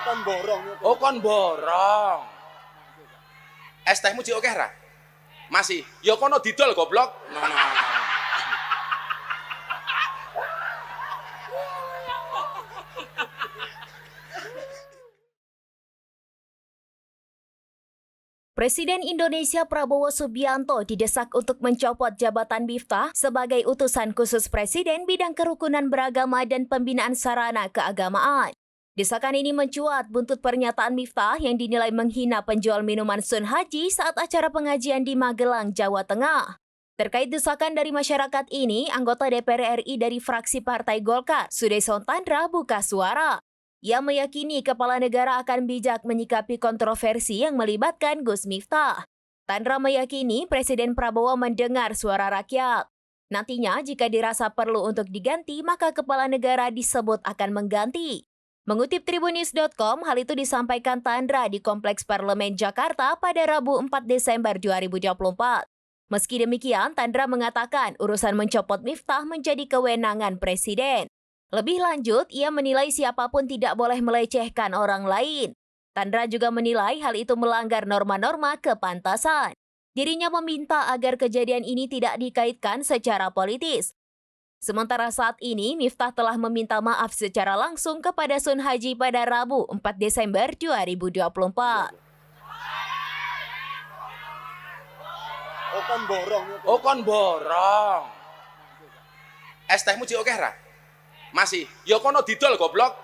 kon borong. Oh kon borong. Es tehmu cik oke ra? Masih. Ya kono didol goblok. Presiden Indonesia Prabowo Subianto didesak untuk mencopot jabatan Miftah sebagai utusan khusus Presiden bidang kerukunan beragama dan pembinaan sarana keagamaan. Desakan ini mencuat buntut pernyataan Miftah yang dinilai menghina penjual minuman Sun Haji saat acara pengajian di Magelang, Jawa Tengah. Terkait desakan dari masyarakat ini, anggota DPR RI dari fraksi Partai Golkar, Sudesson Tandra, buka suara. Ia meyakini kepala negara akan bijak menyikapi kontroversi yang melibatkan Gus Miftah. Tandra meyakini Presiden Prabowo mendengar suara rakyat. Nantinya jika dirasa perlu untuk diganti, maka kepala negara disebut akan mengganti. Mengutip Tribunnews.com, hal itu disampaikan Tandra di Kompleks Parlemen Jakarta pada Rabu 4 Desember 2024. Meski demikian, Tandra mengatakan urusan mencopot Miftah menjadi kewenangan Presiden. Lebih lanjut, ia menilai siapapun tidak boleh melecehkan orang lain. Tandra juga menilai hal itu melanggar norma-norma kepantasan. Dirinya meminta agar kejadian ini tidak dikaitkan secara politis. Sementara saat ini, Miftah telah meminta maaf secara langsung kepada Sun Haji pada Rabu 4 Desember 2024. Oh kon borong. Oh kon borong. Es tehmu cik oke ra? Masih. Ya kono didol goblok.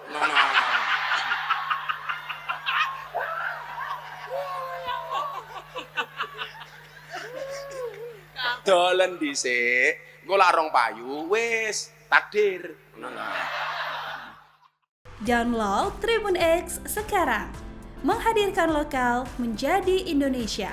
Dolen dhisik, engko lak rong payu wis takdir. Download Tribun X sekarang. Menghadirkan lokal menjadi Indonesia.